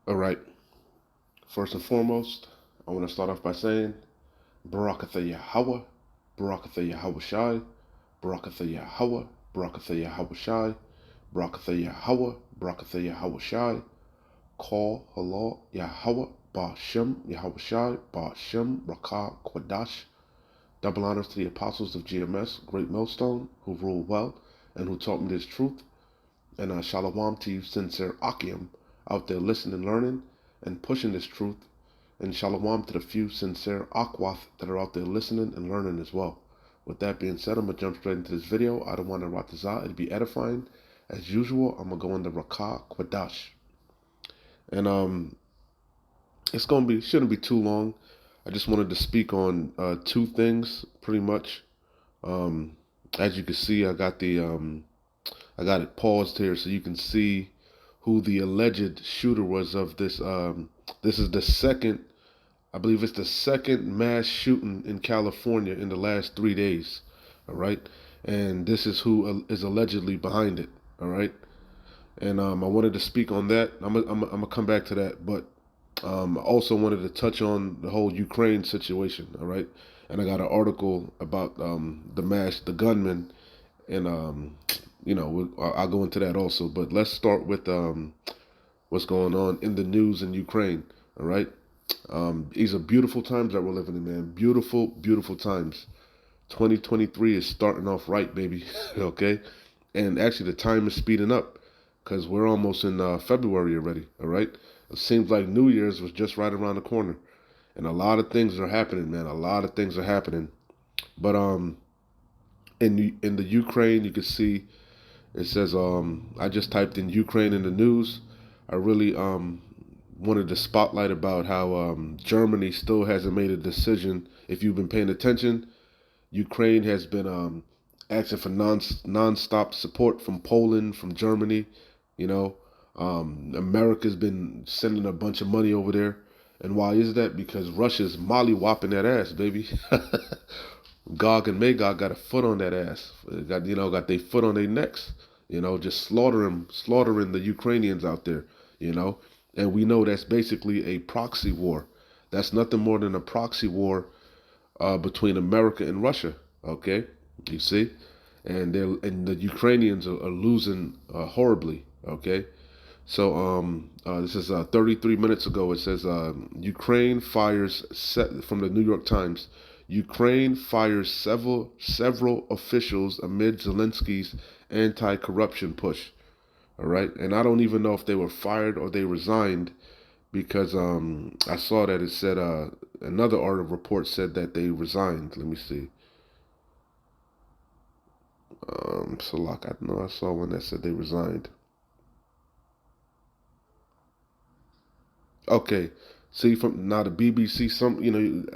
All right. First and foremost, I want to start off by saying Barakatha Yahweh, Barakatha Yahweh Shai, Barakatha Yahweh, Barakatha Yahweh Shai, Barakatha Yahweh, Barakatha Yahweh Shai, Call Halal Yahweh, Ba Shem Yahweh Shai, Ba Shem Rakah Kwadash. Double honors to the apostles of GMS, Great Millstone, who rule well and who taught me this truth. And shalom to you, sincere Akim, out there listening, learning, and pushing this truth. And shalom to the few sincere Akwath that are out there listening and learning as well. With that being said, I'm going to jump straight into this video. I don't want to ratazah. It'll be edifying. As usual, I'm going to go into Rakah Kwadash. And it's going to be, shouldn't be too long. I just wanted to speak on two things, pretty much. As you can see, I got it paused here so you can see who the alleged shooter was of this. This is the second, I believe it's the second mass shooting in California in the last 3 days. All right, and this is who is allegedly behind it. All right, and I wanted to speak on that. I'm gonna come back to that, but I also wanted to touch on the whole Ukraine situation. All right, and I got an article about the gunman, and I'll go into that also. But let's start with what's going on in the news in Ukraine. All right, these are beautiful times that we're living in, man. Beautiful, beautiful times. 2023 is starting off right, baby. Okay, and actually the time is speeding up because we're almost in February already. All right, it seems like New Year's was just right around the corner, and a lot of things are happening, man. A lot of things are happening. But in the Ukraine, you can see it says I just typed in Ukraine in the news. I really wanted to spotlight about how Germany still hasn't made a decision. If you've been paying attention, Ukraine has been asking for non-stop support from Poland, from Germany. You know, America's been sending a bunch of money over there. And why is that? Because Russia's molly-whopping that ass, baby. Gog and Magog got a foot on that ass. Got their foot on their necks. Just slaughtering the Ukrainians out there. You know, and we know that's basically a proxy war. That's nothing more than a proxy war between America and Russia. Okay, you see, and the Ukrainians are losing horribly. Okay, so this is 33 minutes ago. It says Ukraine fires from the New York Times. Ukraine fires several officials amid Zelensky's anti-corruption push. All right, and I don't even know if they were fired or they resigned because I saw that it said another article report said that they resigned. Let me see. So like I know I saw one that said they resigned. Okay, see from now the BBC.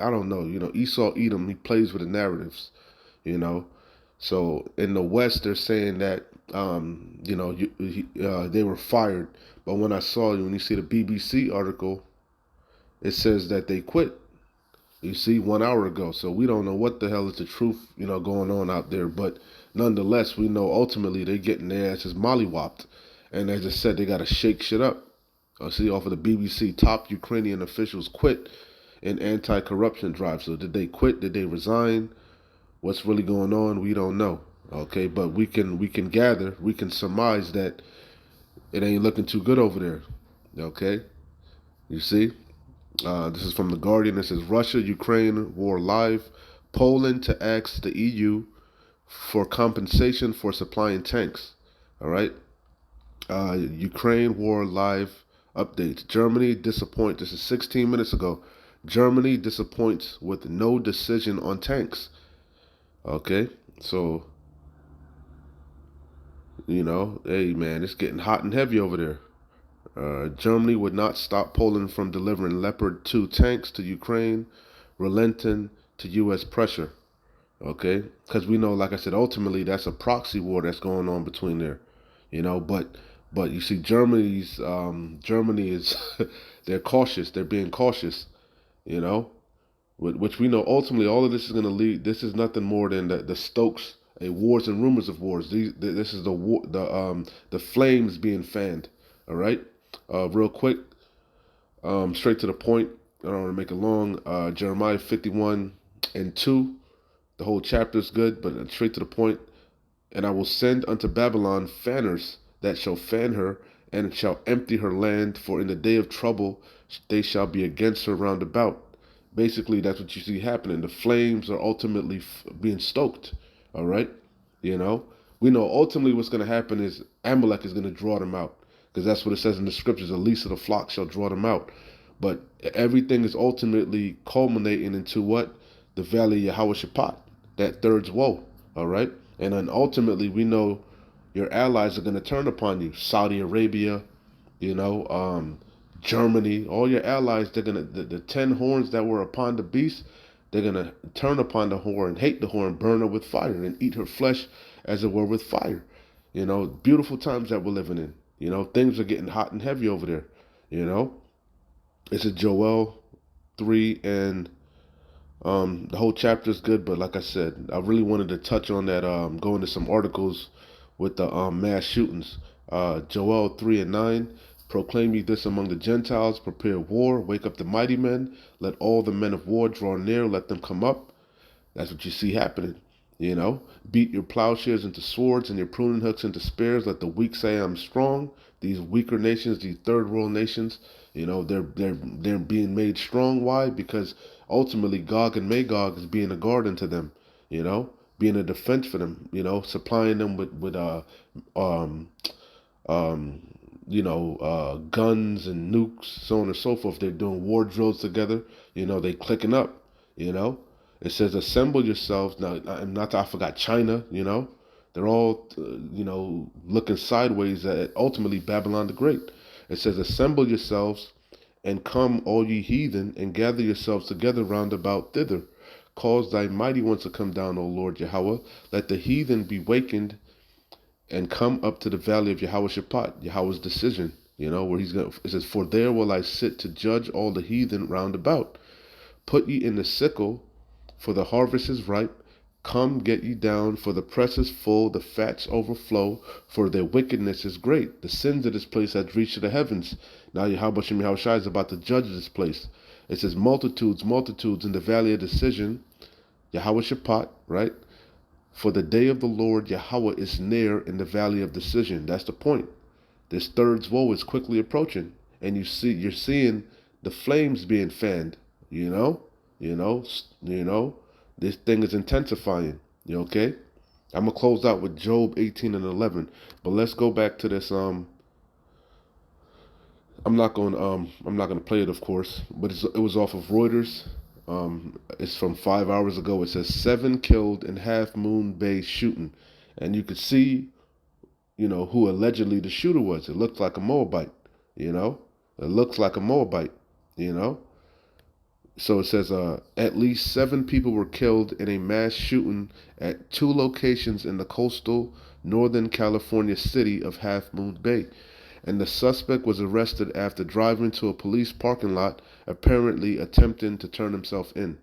I don't know. Esau Edom. He plays with the narratives. You know, so in the West they're saying that they were fired, but when you see the BBC article, it says that they quit. You see, 1 hour ago. So we don't know what the hell is the truth, going on out there. But nonetheless, we know ultimately they're getting their asses mollywopped. And as I said, they got to shake shit up. See, off of the BBC, top Ukrainian officials quit in anti-corruption drive. So did they quit? Did they resign? What's really going on? We don't know. Okay, but we can gather, we can surmise that it ain't looking too good over there. Okay, you see. This is from The Guardian. It says Russia Ukraine war live. Poland to ask the EU for compensation for supplying tanks. All right. Ukraine war live updates. Germany disappoints. This is 16 minutes ago. Germany disappoints with no decision on tanks. Okay. So, hey man, it's getting hot and heavy over there. Germany would not stop Poland from delivering Leopard 2 tanks to Ukraine, relenting to U.S. pressure. Okay, because we know, like I said, ultimately that's a proxy war that's going on between there. But you see, Germany is they're cautious. They're being cautious. You know, which we know ultimately all of this is going to lead. This is nothing more than the Stokes. A wars and rumors of wars. This is the flames being fanned. All right, real quick. Straight to the point. I don't want to make it long. Jeremiah 51 and 2. The whole chapter is good, but straight to the point. And I will send unto Babylon fanners that shall fan her, and shall empty her land, for in the day of trouble they shall be against her round about. Basically, that's what you see happening. The flames are ultimately being stoked. All right? You know? We know ultimately what's going to happen is Amalek is going to draw them out. Because that's what it says in the scriptures, the least of the flock shall draw them out. But everything is ultimately culminating into what? The valley of Yahweh Shaphat, that third woe. All right? And then ultimately, we know your allies are going to turn upon you. Saudi Arabia, you know, Germany, all your allies, they're going to, the 10 horns that were upon the beast, they're going to turn upon the whore and hate the whore and burn her with fire and eat her flesh as it were with fire. You know, beautiful times that we're living in. You know, things are getting hot and heavy over there. You know, it's a Joel 3 and the whole chapter is good, but like I said, I really wanted to touch on that. Go into some articles with the mass shootings. Joel 3 and 9. Proclaim ye this among the Gentiles, prepare war, wake up the mighty men, let all the men of war draw near, let them come up. That's what you see happening. You know, beat your plowshares into swords and your pruning hooks into spears. Let the weak say, "I'm strong." These weaker nations, these third world nations, you know, they're being made strong. Why? Because ultimately, Gog and Magog is being a guard unto them. You know, being a defense for them. You know, supplying them with um um guns and nukes, so on and so forth. They're doing war drills together. You know, they clicking up. You know, it says, "Assemble yourselves." Now, not that I forgot China. You know, they're all looking sideways at ultimately Babylon the Great. It says, "Assemble yourselves and come, all ye heathen, and gather yourselves together round about thither. Cause thy mighty ones to come down, O Lord Yahweh. Let the heathen be wakened and come up to the valley of Yahweh Shaphat," Yahweh's decision, you know, where he's going to, it says, "For there will I sit to judge all the heathen round about. Put ye in the sickle, for the harvest is ripe. Come, get ye down, for the press is full, the fats overflow, for their wickedness is great. The sins of this place have reached to the heavens." Now Yahweh Shem Yahweh Shai is about to judge this place. It says, "Multitudes, multitudes in the valley of decision," Yahweh Shaphat, right? "For the day of the Lord Yahweh is near in the valley of decision." That's the point. This third woe is quickly approaching, and you're seeing the flames being fanned. You know, you know, you know. This thing is intensifying. You okay? I'm gonna close out with Job 18 and 11, but let's go back to this. I'm not gonna play it, of course, but it was off of Reuters. It's from 5 hours ago. It says 7 killed in Half Moon Bay shooting, and you could see, you know, who allegedly the shooter was. It looked like a Moabite, you know. It looks like a Moabite, you know. So it says at least 7 people were killed in a mass shooting at 2 locations in the coastal Northern California city of Half Moon Bay. And the suspect was arrested after driving to a police parking lot, apparently attempting to turn himself in.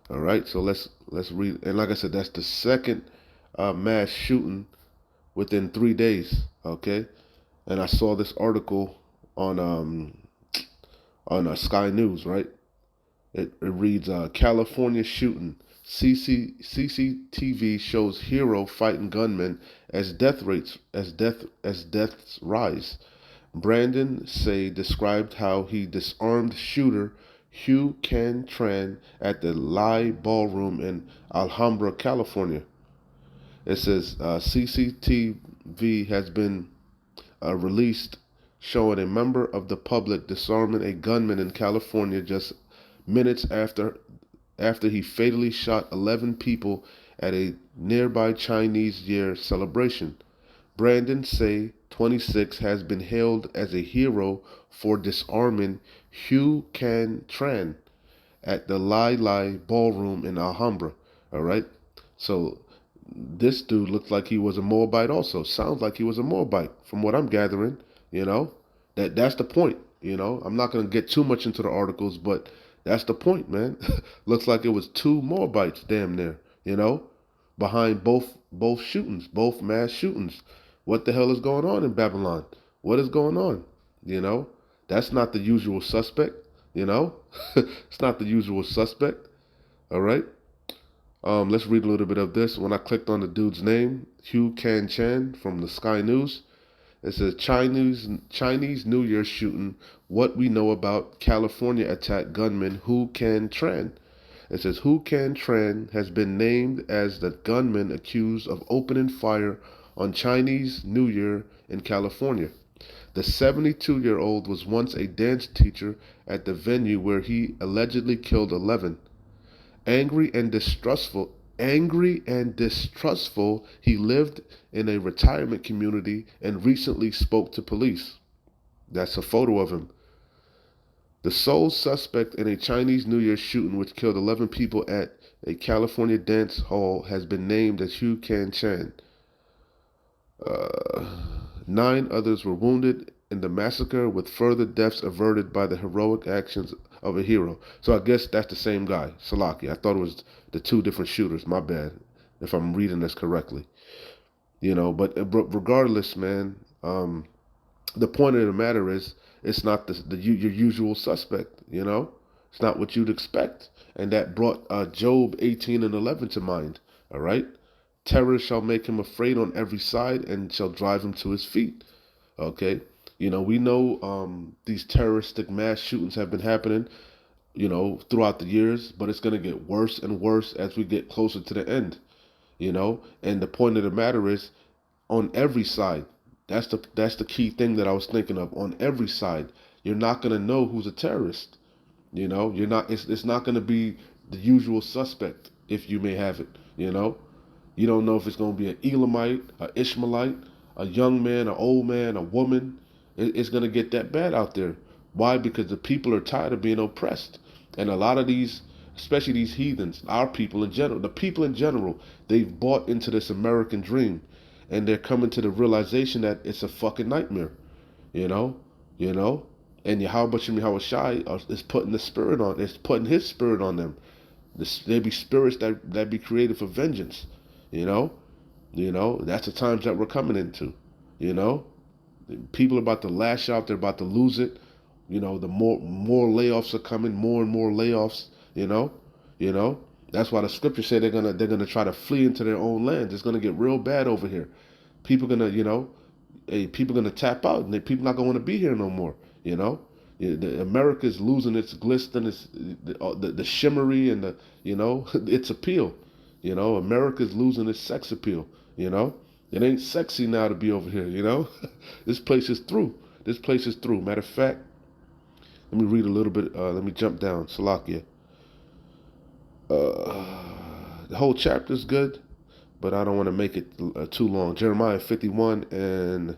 All right, so let's read. And like I said, that's the second mass shooting within 3 days. Okay, and I saw this article on Sky News. Right, it reads California shooting. CCTV shows hero fighting gunmen as deaths rise. Brandon Say described how he disarmed shooter Hugh Can Tran at the Lai Ballroom in Alhambra, California. It says CCTV has been released showing a member of the public disarming a gunman in California just minutes after he fatally shot 11 people at a nearby Chinese Year celebration. Brandon Say, 26, has been hailed as a hero for disarming Hugh Can Tran at the Lai Lai Ballroom in Alhambra. All right, so this dude looked like he was a Moabite also. Sounds like he was a Moabite from what I'm gathering. You know, that's the point. You know, I'm not gonna get too much into the articles, but that's the point, man. Looks like it was 2 Moabites, damn near. You know, behind both shootings, both mass shootings. What the hell is going on in Babylon? What is going on? You know, That's not the usual suspect, you know? It's not the usual suspect, all right? Let's read a little bit of this. When I clicked on the dude's name, Hugh Can Chan from the Sky News, it says Chinese New Year shooting. What we know about California attack gunman Hu Can Tran. It says Hu Can Tran has been named as the gunman accused of opening fire on Chinese New Year in California. The 72-year-old was once a dance teacher at the venue where he allegedly killed 11. Angry and distrustful, he lived in a retirement community and recently spoke to police. That's a photo of him. The sole suspect in a Chinese New Year shooting which killed 11 people at a California dance hall has been named as Hugh Can Chan. 9 others were wounded in the massacre, with further deaths averted by the heroic actions of a hero. So I guess that's the same guy, Salaki. I thought it was the 2 different shooters. My bad, if I'm reading this correctly. But regardless, man, the point of the matter is, it's not your usual suspect. It's not what you'd expect, and that brought Job 18:11 to mind. All right. Terror shall make him afraid on every side and shall drive him to his feet. Okay. We know these terroristic mass shootings have been happening, throughout the years, but it's going to get worse and worse as we get closer to the end, and the point of the matter is, on every side, that's the key thing that I was thinking of. On every side, you're not going to know who's a terrorist. You're not, it's not going to be the usual suspect, if you may have it. You don't know if it's going to be an Elamite, an Ishmaelite, a young man, an old man, a woman. It's going to get that bad out there. Why? Because the people are tired of being oppressed. And a lot of these, especially these heathens, our people in general, the people in general, they've bought into this American dream. And they're coming to the realization that it's a fucking nightmare. You know? And Yahweh Shai is putting the spirit on, it's putting his spirit on them. There be spirits that be created for vengeance. That's the times that we're coming into. People are about to lash out. They're about to lose it. The more layoffs are coming, more and more layoffs. That's why the scripture said they're gonna try to flee into their own land. It's gonna get real bad over here. People gonna tap out, and people not gonna want to be here no more. America's losing its glisten, the shimmery, and its appeal. America's losing its sex appeal. It ain't sexy now to be over here. This place is through. Matter of fact, let me read a little bit. Let me jump down. Salakia. The whole chapter is good, but I don't want to make it too long. Jeremiah 51, and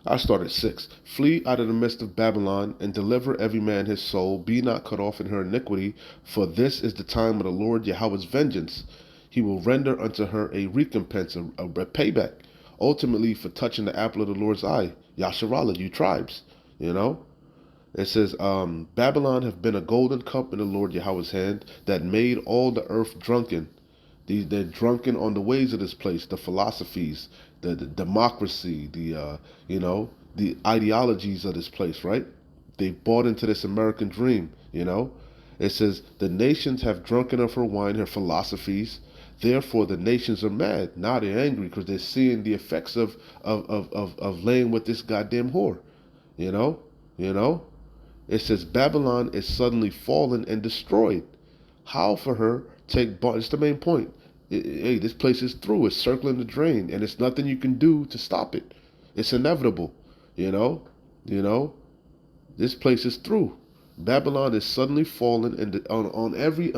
I start at 6. Flee out of the midst of Babylon, and deliver every man his soul. Be not cut off in her iniquity, for this is the time of the Lord Yahweh's vengeance. He will render unto her a recompense, a payback, ultimately for touching the apple of the Lord's eye. Yasharallah, you tribes. It says, Babylon have been a golden cup in the Lord Yahweh's hand that made all the earth drunken. They're drunken on the ways of this place, the philosophies, the democracy, the ideologies of this place, right? They bought into this American dream, It says, the nations have drunken of her wine, her philosophies. Therefore, the nations are mad. Now they're angry because they're seeing the effects of laying with this goddamn whore, It says, Babylon is suddenly fallen and destroyed. How for her take bar? It's the main point. Hey, this place is through. It's circling the drain, and it's nothing you can do to stop it. It's inevitable. This place is through. Babylon is suddenly fallen, and on every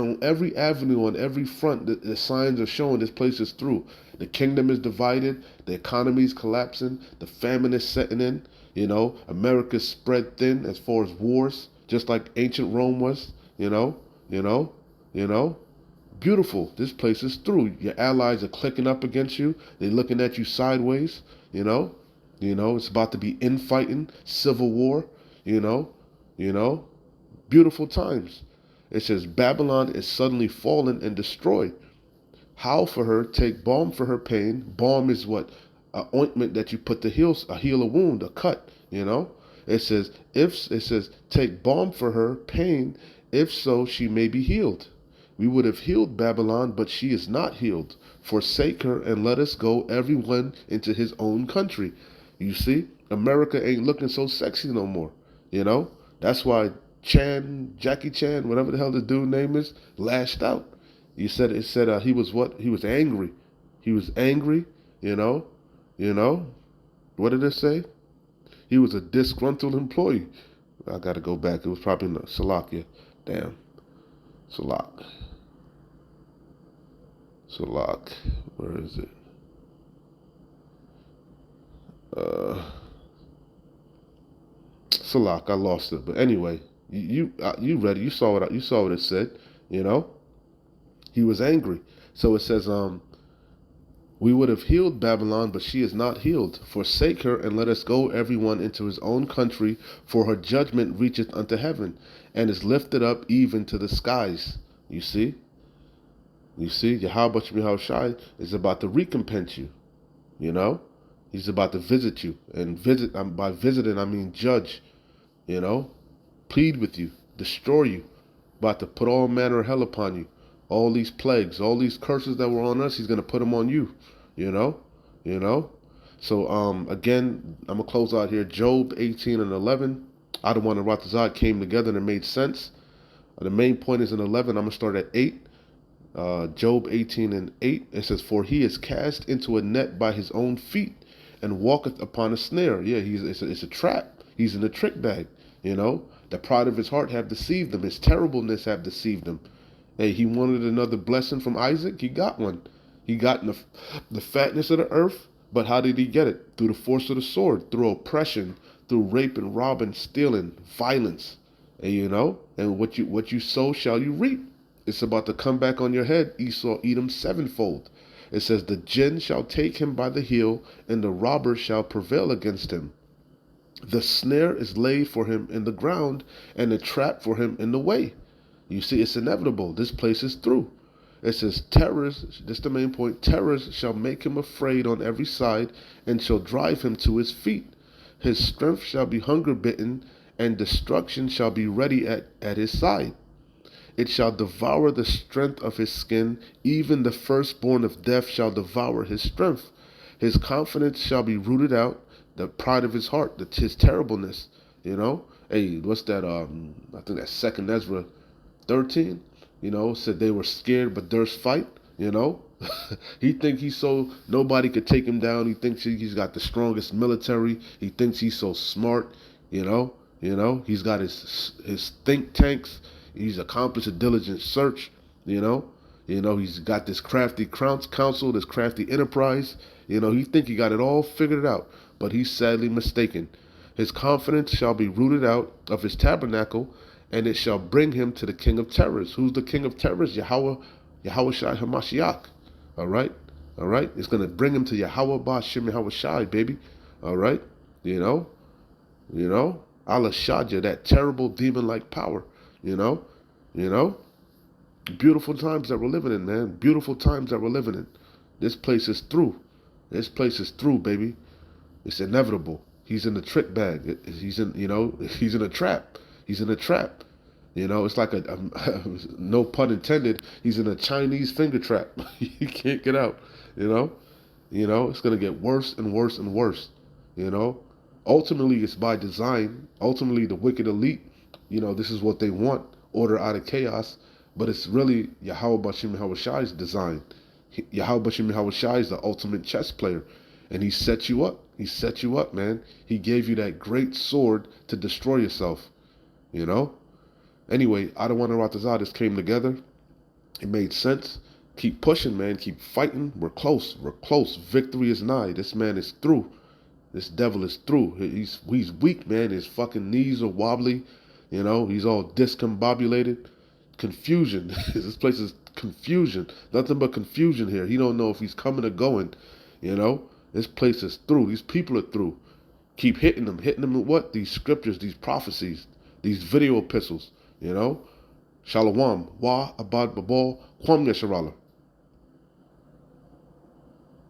avenue, on every front, the signs are showing this place is through. The kingdom is divided. The economy is collapsing. The famine is setting in. America's spread thin as far as wars, just like ancient Rome was. Beautiful. This place is through. Your allies are clicking up against you. They're looking at you sideways. It's about to be infighting, civil war. Beautiful times. It says Babylon is suddenly fallen and destroyed. How for her take balm for her pain? Balm is what? a ointment that you put to heal a wound, a cut. You know, it says take balm for her pain, if so she may be healed. We would have healed Babylon, but she is not healed. Forsake her and let us go, everyone into his own country. You see, America ain't looking so sexy no more. You know, that's why Jackie Chan, whatever the hell the dude name is, lashed out. It said he was what? He was angry. He was angry. You know, you know. What did it say? He was a disgruntled employee. I got to go back. It was probably in Salakia. Damn, Salak. Salak. Where is it? Salak. I lost it. But anyway, you read it. You saw what it said. You know, he was angry. So it says, we would have healed Babylon, but she is not healed. Forsake her, and let us go everyone into his own country, for her judgment reacheth unto heaven, and is lifted up even to the skies. You see? You see? Yahweh Shai is about to recompense you. You know? He's about to visit you. And by visiting, I mean judge. You know? Plead with you. Destroy you. About to put all manner of hell upon you. All these plagues, all these curses that were on us, he's going to put them on you. You know? You know? So, again, I'm going to close out here. Job 18 and 11. Adawan and Ratazad came together and it made sense. The main point is in 11. I'm going to start at 8. Job 18 and 8. It says, for he is cast into a net by his own feet and walketh upon a snare. Yeah, it's a trap. He's in a trick bag. You know? The pride of his heart have deceived him. His terribleness have deceived him. Hey, he wanted another blessing from Isaac. He got one. He got the fatness of the earth. But how did he get it? Through the force of the sword, through oppression, through rape and robbing, stealing, violence. And you know, and what you sow shall you reap. It's about to come back on your head. Esau Edom sevenfold. It says, the jinn shall take him by the heel, and the robber shall prevail against him. The snare is laid for him in the ground, and the trap for him in the way. You see, it's inevitable. This place is through. It says, terrors, this is the main point, terrors shall make him afraid on every side, and shall drive him to his feet. His strength shall be hunger bitten, and destruction shall be ready at his side. It shall devour the strength of his skin, even the firstborn of death shall devour his strength. His confidence shall be rooted out, the pride of his heart, his terribleness. You know? Hey, what's that? I think that's 2nd Ezra 13. You know, said they were scared but durst fight. You know? He think he's so, nobody could take him down. He thinks he's got the strongest military. He thinks he's so smart. You know, he's got his think tanks. He's accomplished a diligent search. You know, he's got this crafty counsel, this crafty enterprise. You know, he think he got it all figured out, but he's sadly mistaken. His confidence shall be rooted out of his tabernacle, and it shall bring him to the king of terrors. Who's the king of terrors? Yahweh Shai HaMashiach. All right? It's going to bring him to Yahweh Ba'Shem Yahweh Shai, baby. All right? You know? Allah Shadja, that terrible demon-like power. You know? Beautiful times that we're living in, man. Beautiful times that we're living in. This place is through. This place is through, baby. It's inevitable. He's in the trick bag. He's in a trap. He's in a trap. You know, it's like a no pun intended, he's in a Chinese finger trap. He can't get out, you know? It's going to get worse and worse and worse, you know? Ultimately, it's by design. Ultimately, the wicked elite, this is what they want, order out of chaos, but it's really Yahweh Bashim Yahweh Shai's design. Yahweh Bashim Yahweh Shai is the ultimate chess player, and he set you up. He set you up, man. He gave you that great sword to destroy yourself, you know? Anyway, Adawan and Ratazadis came together. It made sense. Keep pushing, man. Keep fighting. We're close. Victory is nigh. This man is through. This devil is through. He's weak, man. His fucking knees are wobbly. He's all discombobulated. Confusion. This place is confusion. Nothing but confusion here. He don't know if he's coming or going. This place is through. These people are through. Keep hitting them. Hitting them with what? These scriptures, these prophecies, these video epistles. Shalom. Wa abad babal. Kwam yasharala.